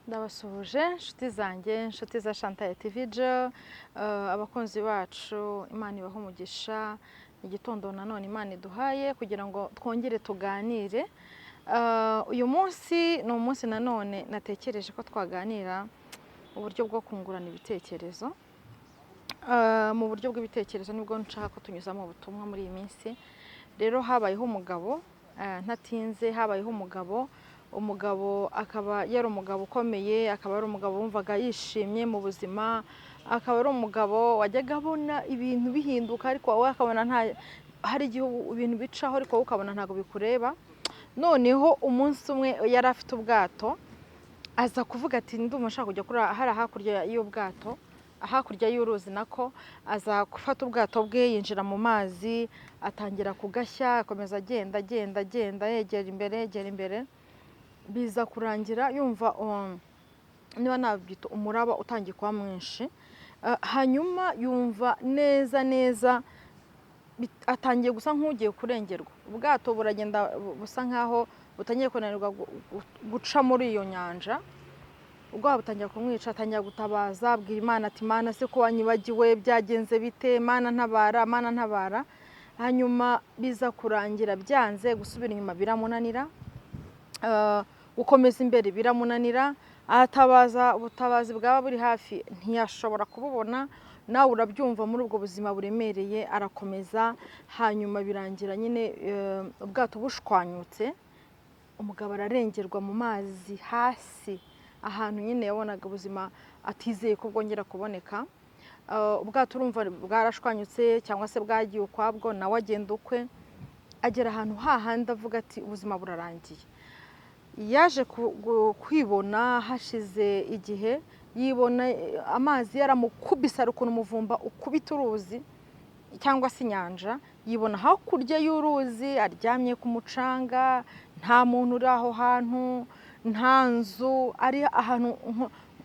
Ndabasuhuje inshuti zanjye, inshuti za Chantal TV Jo, abakunzi bacu Imana ibahe umugisha, igitondo nanone Imana iduhaye kugira ngo twongere tuganire. Uyu munsi ni umunsi nanone natekereje ko twaganira uburyo bwo kungurana ibitekerezo. Mu buryo bw'ibitekerezo nibwo nshaka ko tunyuzamo ubutumwa muri iyi minsi. Rero habayeho umugabo, ntatinze habayeho umugabo akaba yari umugabo ukomeye, akaba ari umugabo wumvaga yishimye mu buzima, akaba ari umugabo wajyaga abona ibintu bihinduka ariko wowe akabona hari igihe ibintu bicaho ariko wowe ukabona ntabwo bikureba. Noneho umunsi umwe yari afite ubwato, aza kuvuga ati ndumva nshaka kujya kuri hakurya y'ubwato, hakurya y'uruzi nako, aza gufata ubwato bwe yinjira mu mazi, atangira kugashya, akomeza agenda yegera imbere, biza kurangira yumva niba nabyita umuraba utangiye kuba mwinshi. Hanyuma yumva neza atangiye gusa nk'ugiye kurengerwa, ubwato buragenda busa nkaho butangiye kunanirwa guca muri iyo nyanja. Ubwoba butangira kumwica, atangira gutabaza, abwira Imana ati Mana se ko wanyibagiwe, byagenze bite, Mana ntabara. Hanyuma biza kurangira byanze, gusubira inyuma biramunanira, gukomeza imbere biramunanira, atabaza ubutabazi bwaba buri hafi ntiyashobora kububona. Nawe urabyumva muri ubwo buzima buremereye, arakomeza. Hanyuma birangira nyine ubwato bushwanyutse, umugabo ararengerwa mu mazi hasi, ahantu nyine yabonaga ubuzima atizeye ko bwongera kuboneka. Ubwato urumva bwarashwanyutse cyangwa se bwagiye ukwabwo, nawe agenda ukwe, agera ahantu hahandi avuga ati ubuzima burarangiye. Yaje kwibona hashize igihe, yibona amazi yaramukubise, ari ukuntu umuvumba ukubita uruzi cyangwa se inyanja, yibona hakurya y'uruzi aryamye ku mucanga, nta muntu uri aho hantu, nta nzu, ari ahantu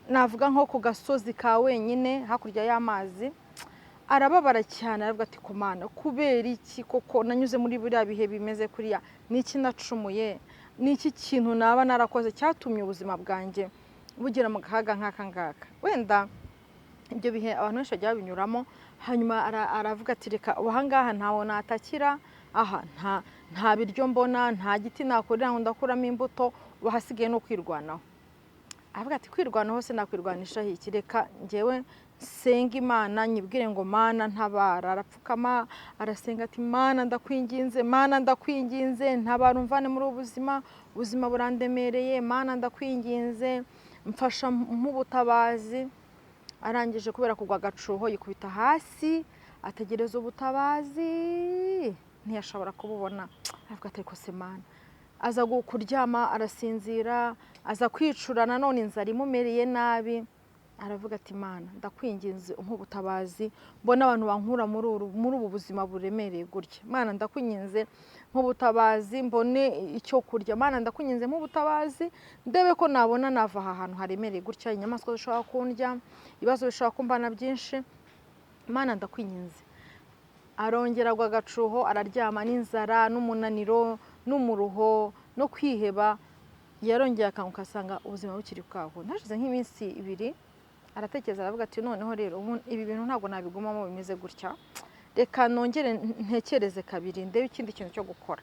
navuga nko ku gasozi ka wenyine hakurya y'amazi. Arababara cyane, aravuga ati ku Mana, kubera iki koko nanyuze muri buriya bihe bimeze kuriya? Ni iki nacumuye? Ni iki kintu naba narakoze cyatumye ubuzima bwanjye bugera mu gahaga nk'aka ngaka? Wenda ibyo bihe abantu benshi bajya babinyuramo. Hanyuma aravuga ati reka aha ngaha ntaho natakira, aha nta biryo mbona, nta giti nakorera ngo ndakuramo imbuto, hasigaye no kwirwanaho. Aravuga ati kwirwanaho se nakwirwanisha iki? Reka njyewe senga Imana, nyibwire ngo Mana ntabara. Arapfukama arasenga ati Mana ndakwinginze, ntabara umvane muri ubu ubuzima burandemereye, Mana ndakwinginze mfasha nk'ubutabazi. Arangije kubera kugwa agacuho yikubita hasi, ategereza ubutabazi, ntiyashobora kububona. Aravuga ati ariko se Mana, aza kuryama arasinzira, aza kwicura nanone inzara imumereye nabi. Aravuga ati Mana ndakwinginze nk'ubutabazi, mbona abantu bankura muri ubu buzima buremereye gutya. Mana ndakwinginze nk'ubutabazi, mbone icyo kurya. Mana ndakwinginze nk'ubutabazi, ndebe ko nabona nava aha hantu haremereye gutya, inyamaswa zishobora kundya, ibibazo bishobora kumbana byinshi. Mana ndakwinginze. Arongera agwa agacuho, araryama, n'inzara n'umunaniro n'umuruho no kwiheba. Yarongeye akanguka asanga ubuzima bukiri kwaho. Hashize nk'iminsi 2, aratekereza aravuga ati noneho rero ibi bintu ntabwo nabigumamo bimeze gutya, reka nongere ntekereze kabiri, ndebe ikindi kintu cyo gukora.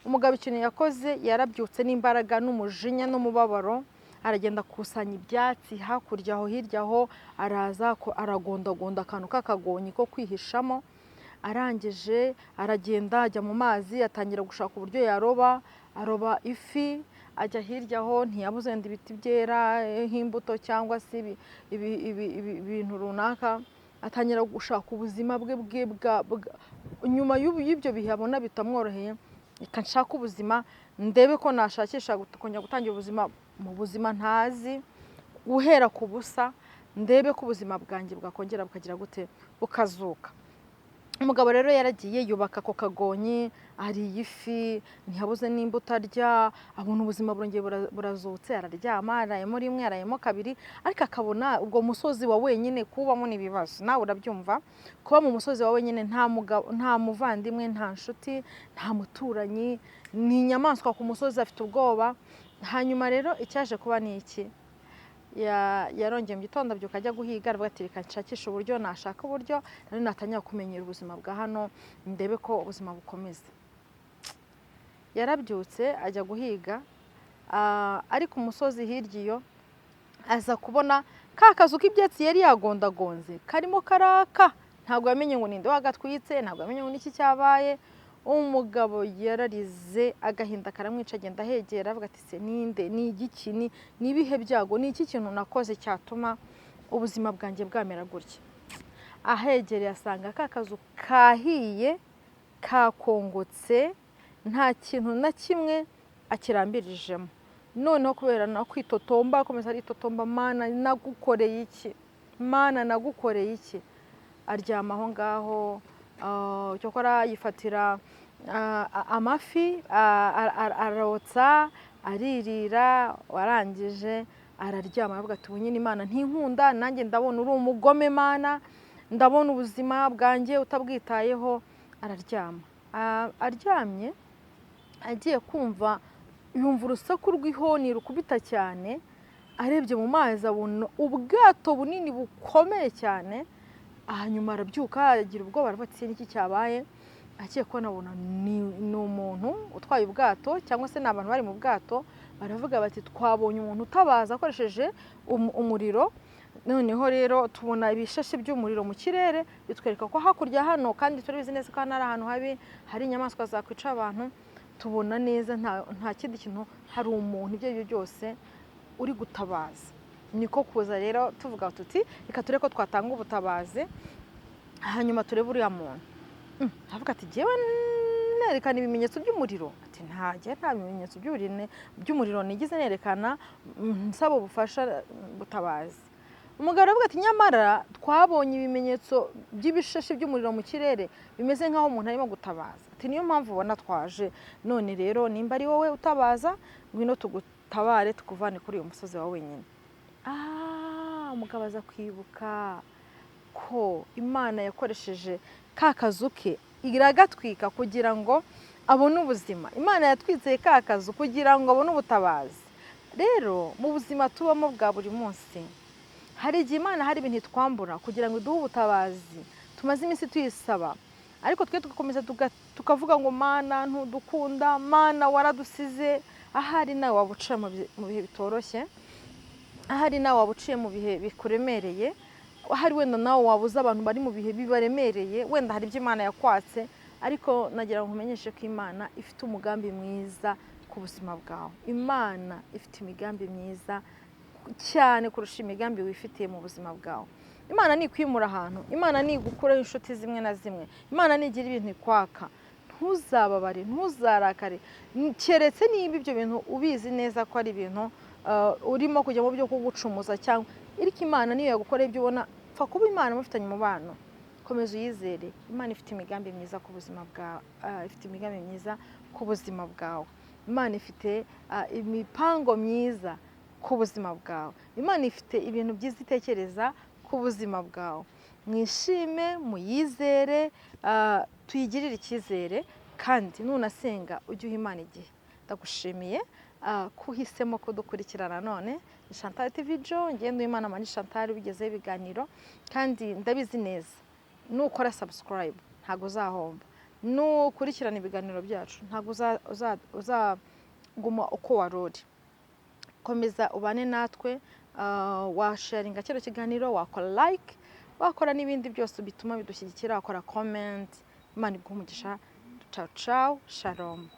Umugabo ikintu yakoze, yarabyutse n'imbaraga n'umujinya n'umubabaro, aragenda akusanya ibyatsi hakurya aho, hirya aho, araza aragondagonda akantu k'akagonyi ko kwihishamo. Arangije aragenda ajya mu mazi, atangira gushaka uburyo aroba ifi, ajya hirya aho, ntiyabuze wenda ibiti byera nk'imbuto cyangwa se ibintu runaka. Atangira gushaka ubuzima bwe nyuma y'ibyo bihe abona bitamworoheye, reka nshaka ubuzima, ndebe ko nashakisha kongera gutangira ubuzima mu buzima ntazi, guhera ku busa, ndebe ko ubuzima bwanjye bwakongera bukagira gute, bukazuka. Umugabo rero yaragiye yubaka ako kagonyi, ariye ifi, ntiyabuze n'imbuto arya, abona ubuzima burongeye burazutse, araryama, arayemo rimwe, arayemo kabiri, ariko akabona ubwo musozi wa wenyine kubamo n'ibibazo. Nawe urabyumva, kuba mu musozi wa wenyine, nta muvandimwe, nta nshuti, nta muturanyi, ni inyamaswa ku musozi, afite ubwoba. Hanyuma rero icyaje kuba ni iki? yarongeye mu gitondo abyuka ajya guhiga, aravuga ati reka nshakishe uburyo nashaka uburyo nari natangira kumenyera ubuzima bwa hano ndebe ko ubuzima bukomeza. Yarabyutse ajya guhiga, ari ku musozi hirya iyo aza kubona ka kazu k'ibyatsi yari yagondagonze karimo karaka, ntabwo yamenye ngo ninde wagatwitse, ntabwo yamenye ngo niki cyabaye. Umugabo yararize, agahinda karamwica, agenda ahegera avuga ati se ninde, ni igiki, ni ibihe byago, ni iki kintu nakoze cyatuma ubuzima bwanjye bwamera gutya. Ahegereye asanga ka kazu kahiye kakongotse, nta kintu na kimwe akirambirijemo. Noneho kubera no kwitotomba, akomeza aritotomba, Mana nagukoreye iki, Mana nagukoreye iki. Aryama aho ngaho, cyokora yifatira amafi arotsa aririra, warangije araryama aravuga ati nyine Imana ntinkunda, nanjye ndabona uri umugome Mana, ndabona ubuzima bwanjye utabwitayeho. Araryama, aryamye agiye kumva yumva urusaku rw'ihoni rukubita cyane, arebye mu mazi abona ubwato bunini bukomeye cyane. Hanyuma arabyuka agira ubwoba, aravuga ati niki cyabaye. Agiye kubona abona ni umuntu utwaye ubwato cyangwa se n'abantu bari mu bwato. Baravuga bati twabonye umuntu utabaza akoresheje umuriro. Noneho rero tubona ibishashi by'umuriro mu kirere, bitwereka ko hakurya hano, kandi turabizi neza ko hano ari ahantu habi, hari inyamaswa zakwica abantu. Tubona neza nta kindi kintu, hari umuntu ibyo aribyo byose uri gutabaza. Niko kuza rero tuvuga tuti reka tureko twatanga ubutabazi, hanyuma turebe uriya muntu. Avuga ati jewe nerekana ibimenyetso by'umuriro. Ati nta bimenyetso by'umuriro nigize nerekana, nsaba ubufasha butabazi. Umugabo aravuga ati nyamara twabonye ibimenyetso by'ibishashi by'umuriro mu kirere bimeze nk'aho umuntu arimo gutabaza. Ati niyo mpamvu ubona twaje, none rero nimba ari wowe utabaza, ngwino tugutabare tukuvane kuri uyu musozi wa wenyine. Umugabo aza kwibuka ko Imana yakoresheje ka kazu ke iragatwika kugira ngo abone ubuzima. Imana yatwitse ka kazu kugira ngo abone ubutabazi. Rero mu buzima tubamo bwa buri munsi, hari igihe Imana hari ibintu twambura kugira ngo iduhe ubutabazi tumaze iminsi tuyisaba, ariko twe tugakomeza tukavuga ngo Mana ntudukunda, Mana waradusize. Ahari nawe wabuciye mu bihe bitoroshye, ahari nawe wabuciye mu bihe bikuremereye, ahari wenda nawe wabuze abantu bari mu bihe bibaremereye, wenda hari ibyo Imana yakwatse, ariko nagira ngo umenyeshe ko Imana ifite umugambi mwiza ku buzima bwawe. Imana ifite imigambi myiza cyane kurusha imigambi wifitiye mu buzima bwawe. Imana ni kwimura ahantu, Imana ni gukuraho inshuti zimwe na zimwe, Imana nigira ibintu ikwaka. Ntuzababare, ntuzarakare, keretse niba ibyo bintu ubizi neza ko ari ibintu urimo kujya mu byo kugucumuza cyangwa iriko Imana niyo yagukoreye ibyo ubona, pfa kuba Imana mufitanye umubano, komeza uyizere. Imana ifite imigambi myiza ku buzima bwawe, ifite imigambi myiza ku buzima bwawe. Imana ifite imipango myiza ku buzima bwawe. Imana ifite ibintu byiza itekereza ku buzima bwawe. Mwishime, muyizere, tuyigirire icyizere, kandi nunasenga ujye uha Imana igihe. Ndagushimiye kuhisemo kudukurikirana none. Ni Chantal TV Jo, ngende Imana Mani Chantal ubigezeho ibiganiro, kandi ndabizi neza nukora subscribe ntago uzahomba, nukurikirana ibiganiro byacu ntago uzaguma uko waruri. Komeza ubane natwe, washaringa kino kiganiro, wakora like, wakora n'ibindi byose bituma bidushyigikira, wakora comment. Imana iguhe umugisha. Ciao ciao, shalom.